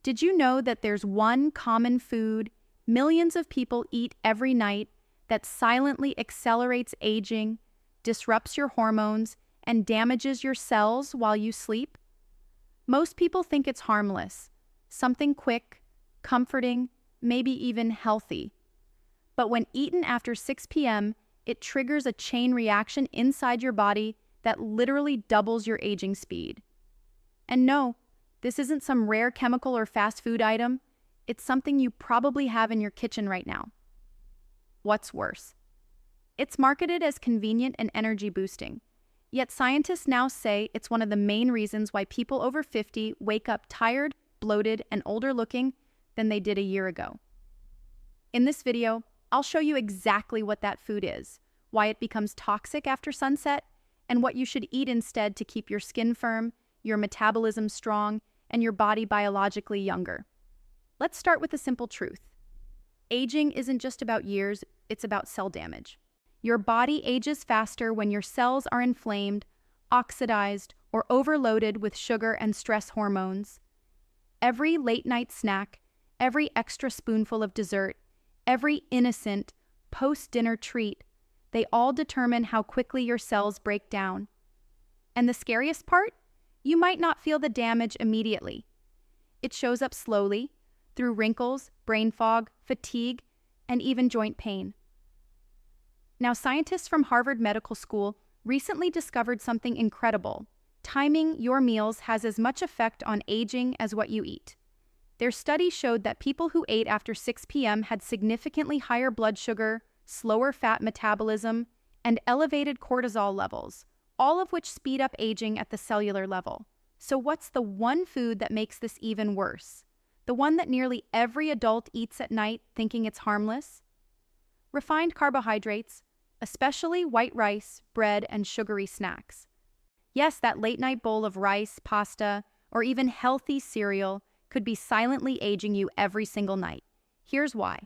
Did you know that there's one common food millions of people eat every night that silently accelerates aging, disrupts your hormones, and damages your cells while you sleep? Most people think it's harmless, something quick, comforting, maybe even healthy. But when eaten after 6 p.m., it triggers a chain reaction inside your body that literally doubles your aging speed. And no, this isn't some rare chemical or fast food item. It's something you probably have in your kitchen right now. What's worse? It's marketed as convenient and energy boosting. Yet scientists now say it's one of the main reasons why people over 50 wake up tired, bloated, and older looking than they did a year ago. In this video, I'll show you exactly what that food is, why it becomes toxic after sunset, and what you should eat instead to keep your skin firm, your metabolism strong, and your body biologically younger. Let's start with the simple truth. Aging isn't just about years, it's about cell damage. Your body ages faster when your cells are inflamed, oxidized, or overloaded with sugar and stress hormones. Every late-night snack, every extra spoonful of dessert, every innocent, post-dinner treat, they all determine how quickly your cells break down. And the scariest part? You might not feel the damage immediately. It shows up slowly, through wrinkles, brain fog, fatigue, and even joint pain. Now, scientists from Harvard Medical School recently discovered something incredible. Timing your meals has as much effect on aging as what you eat. Their study showed that people who ate after 6 p.m. had significantly higher blood sugar, slower fat metabolism, and elevated cortisol levels, all of which speed up aging at the cellular level. So what's the one food that makes this even worse? The one that nearly every adult eats at night thinking it's harmless? Refined carbohydrates, especially white rice, bread, and sugary snacks. Yes, that late-night bowl of rice, pasta, or even healthy cereal could be silently aging you every single night. Here's why.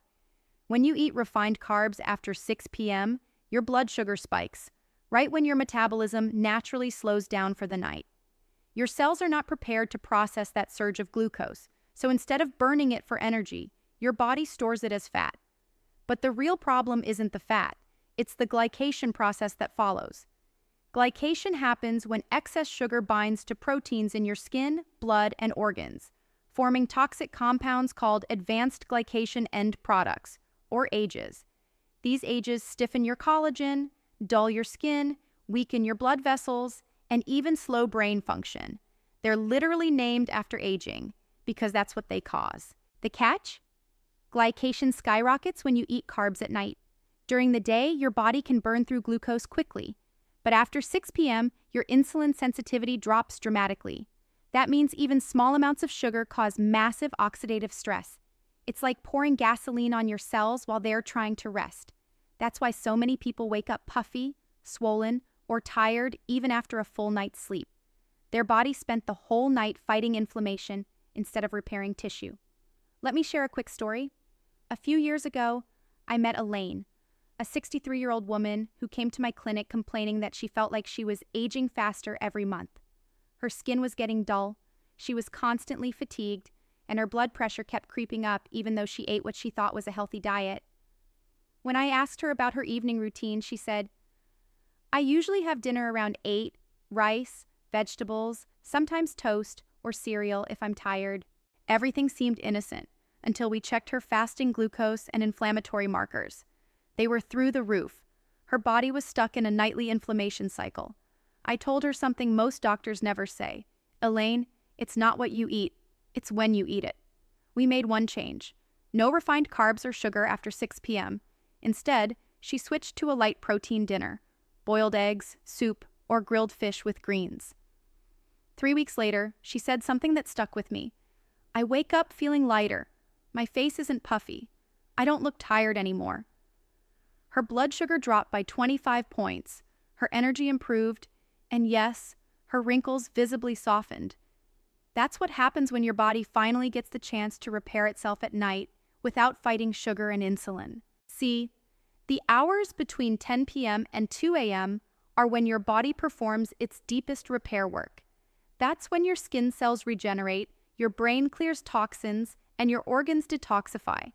When you eat refined carbs after 6 p.m., your blood sugar spikes, right when your metabolism naturally slows down for the night. Your cells are not prepared to process that surge of glucose, so instead of burning it for energy, your body stores it as fat. But the real problem isn't the fat, it's the glycation process that follows. Glycation happens when excess sugar binds to proteins in your skin, blood, and organs, forming toxic compounds called advanced glycation end products, or AGEs. These AGEs stiffen your collagen, dull your skin, weaken your blood vessels, and even slow brain function. They're literally named after aging, because that's what they cause. The catch? Glycation skyrockets when you eat carbs at night. During the day, your body can burn through glucose quickly, but after 6 p.m., your insulin sensitivity drops dramatically. That means even small amounts of sugar cause massive oxidative stress. It's like pouring gasoline on your cells while they're trying to rest. That's why so many people wake up puffy, swollen, or tired even after a full night's sleep. Their body spent the whole night fighting inflammation instead of repairing tissue. Let me share a quick story. A few years ago, I met Elaine, a 63-year-old woman who came to my clinic complaining that she felt like she was aging faster every month. Her skin was getting dull, she was constantly fatigued, and her blood pressure kept creeping up even though she ate what she thought was a healthy diet. When I asked her about her evening routine, she said, "I usually have dinner around 8, rice, vegetables, sometimes toast or cereal if I'm tired." Everything seemed innocent until we checked her fasting glucose and inflammatory markers. They were through the roof. Her body was stuck in a nightly inflammation cycle. I told her something most doctors never say. "Elaine, it's not what you eat, it's when you eat it." We made one change. No refined carbs or sugar after 6 p.m. Instead, she switched to a light protein dinner, boiled eggs, soup, or grilled fish with greens. 3 weeks later, she said something that stuck with me. "I wake up feeling lighter. My face isn't puffy. I don't look tired anymore." Her blood sugar dropped by 25 points, her energy improved, and yes, her wrinkles visibly softened. That's what happens when your body finally gets the chance to repair itself at night without fighting sugar and insulin. See, the hours between 10 p.m. and 2 a.m. are when your body performs its deepest repair work. That's when your skin cells regenerate, Your brain clears toxins and your organs detoxify.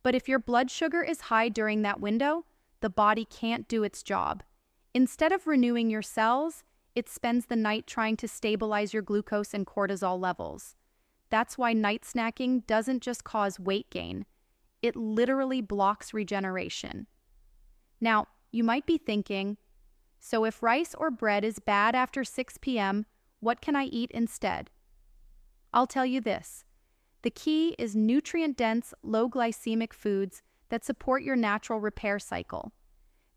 But if your blood sugar is high during that window, the body can't do its job. Instead of renewing your cells, it spends the night trying to stabilize your glucose and cortisol levels. That's why night snacking doesn't just cause weight gain, it literally blocks regeneration. Now, you might be thinking, so if rice or bread is bad after 6 p.m., what can I eat instead? I'll tell you this. The key is nutrient-dense, low-glycemic foods that support your natural repair cycle.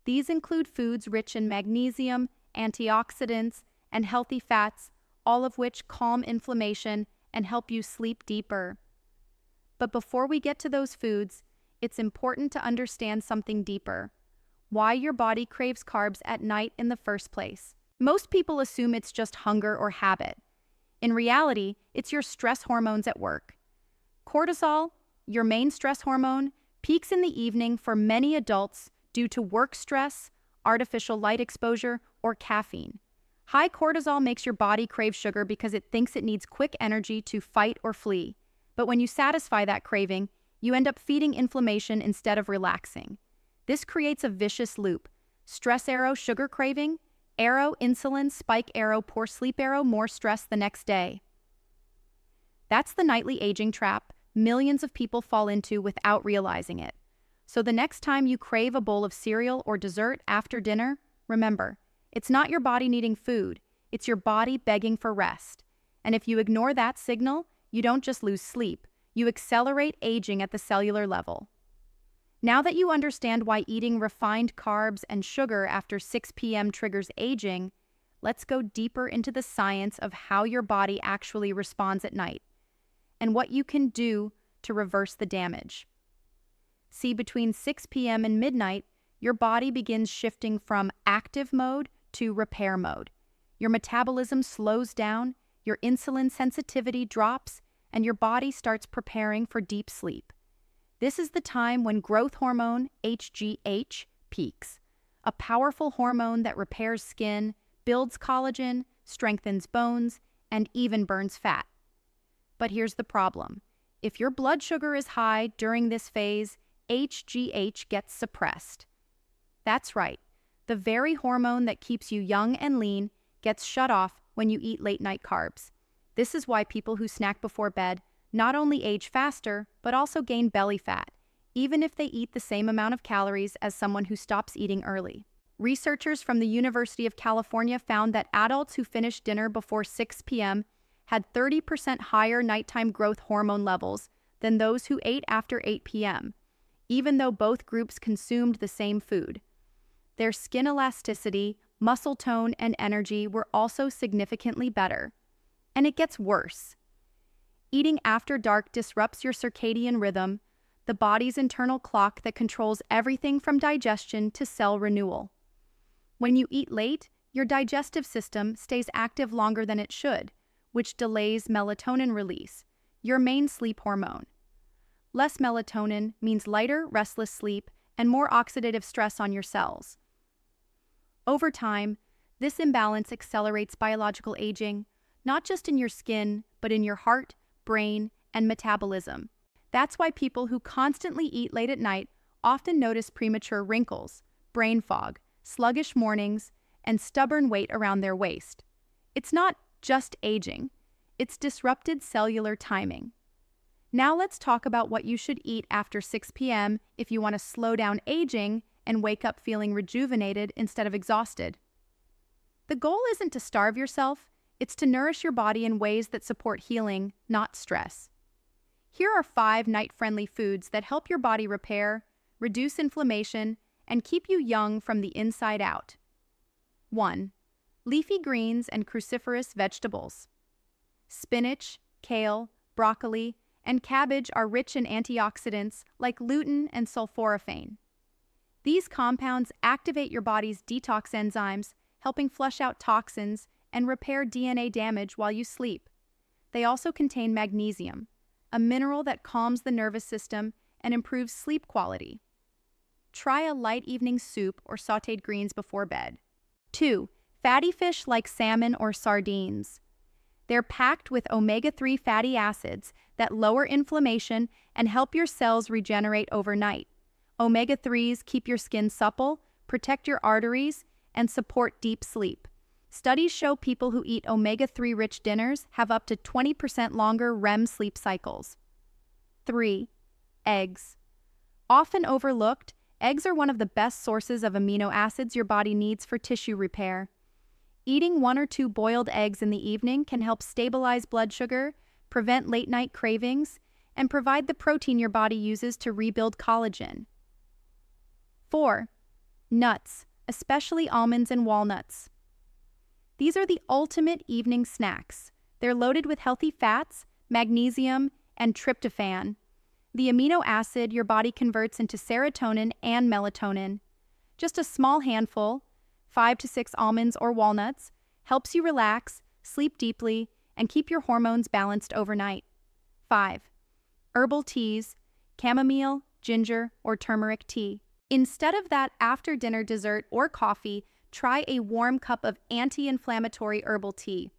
These include foods rich in magnesium, antioxidants, and healthy fats, all of which calm inflammation and help you sleep deeper. But before we get to those foods, it's important to understand something deeper: why your body craves carbs at night in the first place. Most people assume it's just hunger or habit. In reality, it's your stress hormones at work. Cortisol, your main stress hormone, peaks in the evening for many adults due to work stress, artificial light exposure, or caffeine. High cortisol makes your body crave sugar because it thinks it needs quick energy to fight or flee. But when you satisfy that craving, you end up feeding inflammation instead of relaxing. This creates a vicious loop. Stress arrow, sugar craving; arrow, insulin; spike arrow, poor sleep arrow, more stress the next day. That's the nightly aging trap millions of people fall into without realizing it. So the next time you crave a bowl of cereal or dessert after dinner, remember, it's not your body needing food, it's your body begging for rest. And if you ignore that signal, you don't just lose sleep, you accelerate aging at the cellular level. Now that you understand why eating refined carbs and sugar after 6 p.m. triggers aging, let's go deeper into the science of how your body actually responds at night and what you can do to reverse the damage. See, between 6 p.m. and midnight, your body begins shifting from active mode to repair mode. Your metabolism slows down, your insulin sensitivity drops, and your body starts preparing for deep sleep. This is the time when growth hormone, HGH, peaks, a powerful hormone that repairs skin, builds collagen, strengthens bones, and even burns fat. But here's the problem. If your blood sugar is high during this phase, HGH gets suppressed. That's right. The very hormone that keeps you young and lean gets shut off when you eat late-night carbs. This is why people who snack before bed not only age faster, but also gain belly fat, even if they eat the same amount of calories as someone who stops eating early. Researchers from the University of California found that adults who finished dinner before 6 p.m. had 30% higher nighttime growth hormone levels than those who ate after 8 p.m., even though both groups consumed the same food. Their skin elasticity, muscle tone, and energy were also significantly better. And it gets worse. Eating after dark disrupts your circadian rhythm, the body's internal clock that controls everything from digestion to cell renewal. When you eat late, your digestive system stays active longer than it should, which delays melatonin release, your main sleep hormone. Less melatonin means lighter, restless sleep and more oxidative stress on your cells. Over time, this imbalance accelerates biological aging, not just in your skin, but in your heart, brain, and metabolism. That's why people who constantly eat late at night often notice premature wrinkles, brain fog, sluggish mornings, and stubborn weight around their waist. It's not just aging, it's disrupted cellular timing. Now let's talk about what you should eat after 6 p.m. if you want to slow down aging and wake up feeling rejuvenated instead of exhausted. The goal isn't to starve yourself, it's to nourish your body in ways that support healing, not stress. Here are 5 night-friendly foods that help your body repair, reduce inflammation, and keep you young from the inside out. 1. Leafy greens and cruciferous vegetables. Spinach, kale, broccoli, and cabbage are rich in antioxidants like lutein and sulforaphane. These compounds activate your body's detox enzymes, helping flush out toxins and repair DNA damage while you sleep. They also contain magnesium, a mineral that calms the nervous system and improves sleep quality. Try a light evening soup or sautéed greens before bed. 2. Fatty fish like salmon or sardines. They're packed with omega-3 fatty acids that lower inflammation and help your cells regenerate overnight. Omega-3s keep your skin supple, protect your arteries, and support deep sleep. Studies show people who eat omega-3 rich dinners have up to 20% longer REM sleep cycles. 3. Eggs. Often overlooked, eggs are one of the best sources of amino acids your body needs for tissue repair. Eating 1 or 2 boiled eggs in the evening can help stabilize blood sugar, prevent late-night cravings, and provide the protein your body uses to rebuild collagen. 4. Nuts, especially almonds and walnuts. These are the ultimate evening snacks. They're loaded with healthy fats, magnesium, and tryptophan, the amino acid your body converts into serotonin and melatonin. Just a small handful, 5 to 6 almonds or walnuts, helps you relax, sleep deeply, and keep your hormones balanced overnight. 5. Herbal teas, chamomile, ginger, or turmeric tea. Instead of that after-dinner dessert or coffee, try a warm cup of anti-inflammatory herbal tea.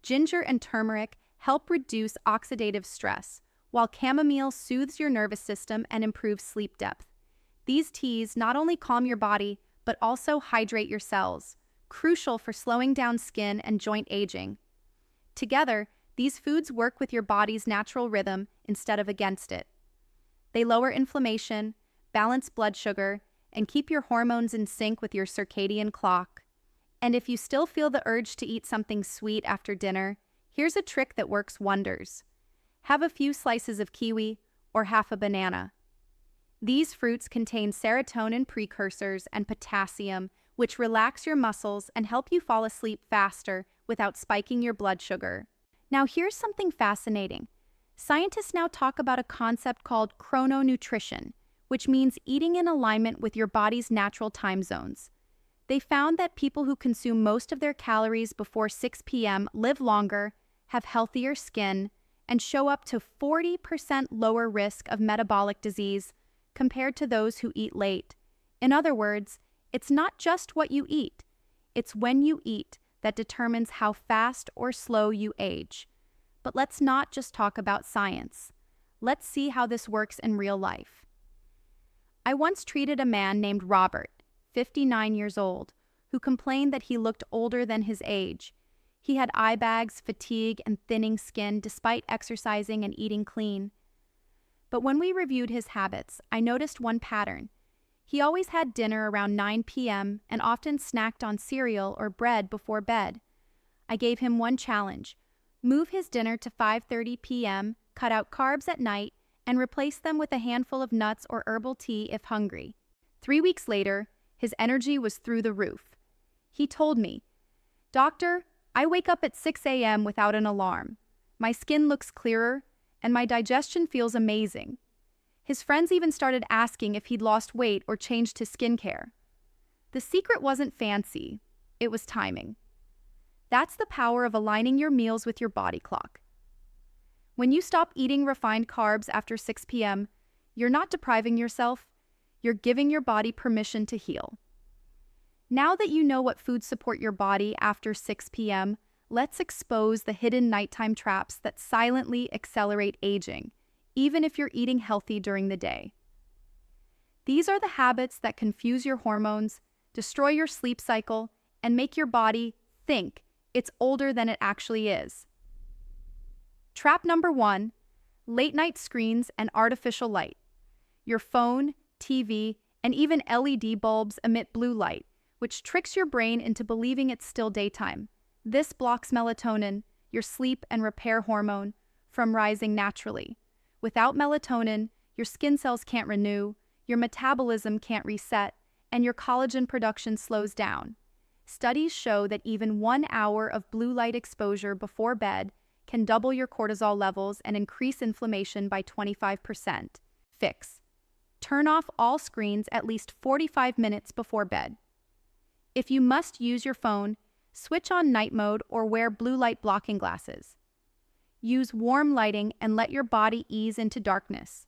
Ginger and turmeric help reduce oxidative stress, while chamomile soothes your nervous system and improves sleep depth. These teas not only calm your body, but also hydrate your cells, crucial for slowing down skin and joint aging. Together, these foods work with your body's natural rhythm instead of against it. They lower inflammation, balance blood sugar, and keep your hormones in sync with your circadian clock. And if you still feel the urge to eat something sweet after dinner, here's a trick that works wonders. Have a few slices of kiwi or half a banana. These fruits contain serotonin precursors and potassium, which relax your muscles and help you fall asleep faster without spiking your blood sugar. Now here's something fascinating. Scientists now talk about a concept called chrononutrition, which means eating in alignment with your body's natural time zones. They found that people who consume most of their calories before 6 p.m. live longer, have healthier skin, and show up to 40% lower risk of metabolic disease compared to those who eat late. In other words, it's not just what you eat, it's when you eat that determines how fast or slow you age. But let's not just talk about science. Let's see how this works in real life. I once treated a man named Robert, 59 years old, who complained that he looked older than his age. He had eye bags, fatigue, and thinning skin despite exercising and eating clean. But when we reviewed his habits, I noticed one pattern. He always had dinner around 9 p.m. and often snacked on cereal or bread before bed. I gave him one challenge: move his dinner to 5:30 p.m., cut out carbs at night, and replace them with a handful of nuts or herbal tea if hungry. 3 weeks later, his energy was through the roof. He told me, "Doctor, I wake up at 6 a.m. without an alarm. My skin looks clearer, and my digestion feels amazing." His friends even started asking if he'd lost weight or changed his skincare. The secret wasn't fancy, it was timing. That's the power of aligning your meals with your body clock. When you stop eating refined carbs after 6 p.m., you're not depriving yourself, you're giving your body permission to heal. Now that you know what foods support your body after 6 p.m., let's expose the hidden nighttime traps that silently accelerate aging, even if you're eating healthy during the day. These are the habits that confuse your hormones, destroy your sleep cycle, and make your body think it's older than it actually is. Trap number 1, late-night screens and artificial light. Your phone, TV, and even LED bulbs emit blue light, which tricks your brain into believing it's still daytime. This blocks melatonin, your sleep and repair hormone, from rising naturally. Without melatonin, your skin cells can't renew, your metabolism can't reset, and your collagen production slows down. Studies show that even 1 hour of blue light exposure before bed can double your cortisol levels and increase inflammation by 25%. Fix: turn off all screens at least 45 minutes before bed. If you must use your phone, switch on night mode or wear blue light blocking glasses. Use warm lighting and let your body ease into darkness.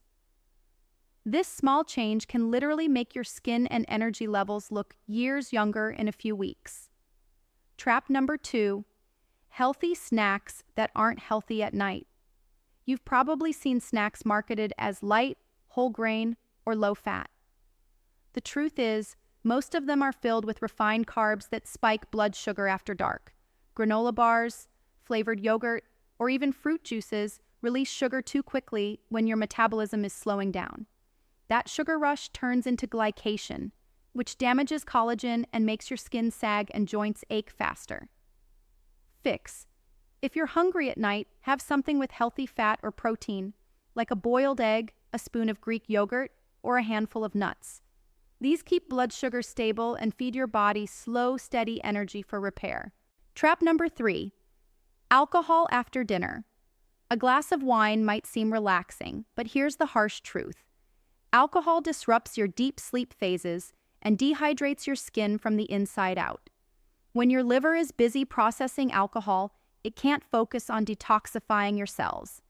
This small change can literally make your skin and energy levels look years younger in a few weeks. Trap number 2, Healthy snacks that aren't healthy at night. You've probably seen snacks marketed as light, whole grain, or low fat. The truth is, most of them are filled with refined carbs that spike blood sugar after dark. Granola bars, flavored yogurt, or even fruit juices release sugar too quickly when your metabolism is slowing down. That sugar rush turns into glycation, which damages collagen and makes your skin sag and joints ache faster. Fix. If you're hungry at night, have something with healthy fat or protein, like a boiled egg, a spoon of Greek yogurt, or a handful of nuts. These keep blood sugar stable and feed your body slow, steady energy for repair. Trap number 3. Alcohol after dinner. A glass of wine might seem relaxing, but here's the harsh truth. Alcohol disrupts your deep sleep phases and dehydrates your skin from the inside out. When your liver is busy processing alcohol, it can't focus on detoxifying your cells.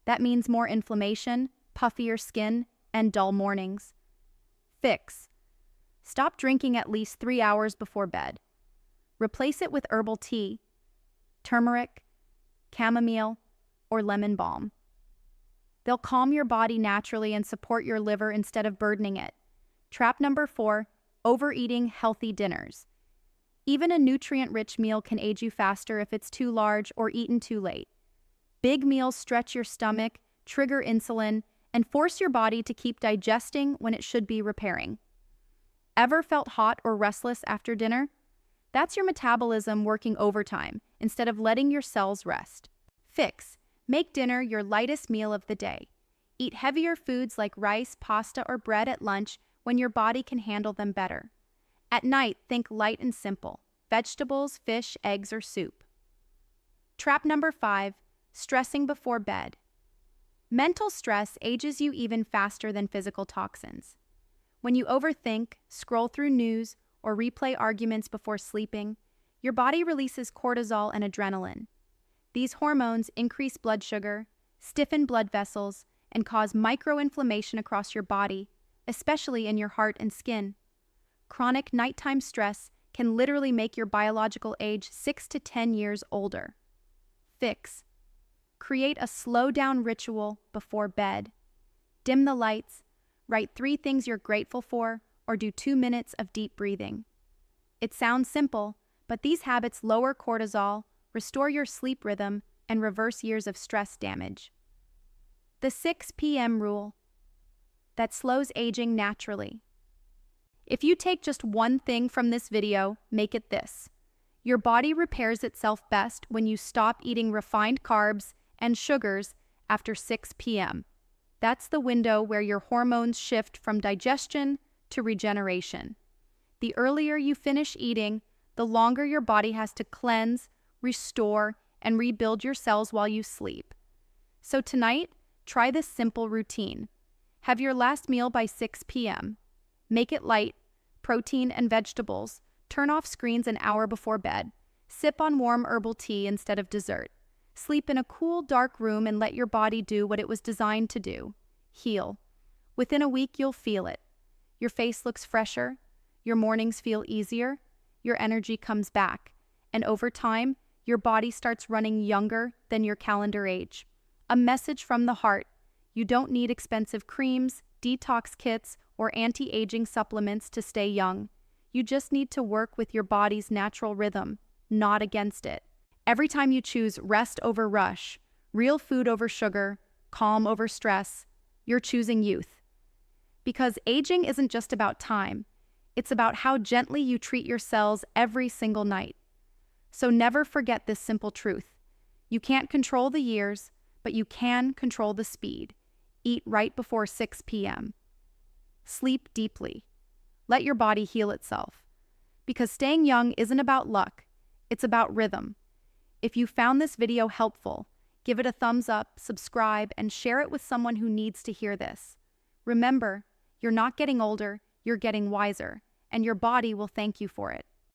That means more inflammation, puffier skin, and dull mornings. Fix. Stop drinking at least 3 hours before bed. Replace it with herbal tea, turmeric, chamomile, or lemon balm. They'll calm your body naturally and support your liver instead of burdening it. Trap number 4, overeating healthy dinners. Even a nutrient-rich meal can age you faster if it's too large or eaten too late. Big meals stretch your stomach, trigger insulin, and force your body to keep digesting when it should be repairing. Ever felt hot or restless after dinner? That's your metabolism working overtime instead of letting your cells rest. Fix. Make dinner your lightest meal of the day. Eat heavier foods like rice, pasta, or bread at lunch when your body can handle them better. At night, think light and simple: vegetables, fish, eggs, or soup. Trap number 5, stressing before bed. Mental stress ages you even faster than physical toxins. When you overthink, scroll through news, or replay arguments before sleeping, your body releases cortisol and adrenaline. These hormones increase blood sugar, stiffen blood vessels, and cause microinflammation across your body, especially in your heart and skin. Chronic nighttime stress can literally make your biological age 6 to 10 years older. Fix. Create a slow-down ritual before bed. Dim the lights, write 3 things you're grateful for, or do 2 minutes of deep breathing. It sounds simple, but these habits lower cortisol, restore your sleep rhythm, and reverse years of stress damage. The 6 p.m. rule. That slows aging naturally. If you take just one thing from this video, make it this. Your body repairs itself best when you stop eating refined carbs and sugars after 6 p.m. That's the window where your hormones shift from digestion to regeneration. The earlier you finish eating, the longer your body has to cleanse, restore, and rebuild your cells while you sleep. So tonight, try this simple routine. Have your last meal by 6 p.m. Make it light, protein and vegetables. Turn off screens an hour before bed. Sip on warm herbal tea instead of dessert. Sleep in a cool, dark room and let your body do what it was designed to do: heal. Within a week, you'll feel it. Your face looks fresher, your mornings feel easier, your energy comes back, and over time, your body starts running younger than your calendar age. A message from the heart: you don't need expensive creams, detox kits, or anti-aging supplements to stay young. You just need to work with your body's natural rhythm, not against it. Every time you choose rest over rush, real food over sugar, calm over stress, you're choosing youth. Because aging isn't just about time, it's about how gently you treat your cells every single night. So never forget this simple truth. You can't control the years, but you can control the speed. Eat right before 6 p.m. Sleep deeply. Let your body heal itself. Because staying young isn't about luck, it's about rhythm. If you found this video helpful, give it a thumbs up, subscribe, and share it with someone who needs to hear this. Remember, you're not getting older, you're getting wiser, and your body will thank you for it.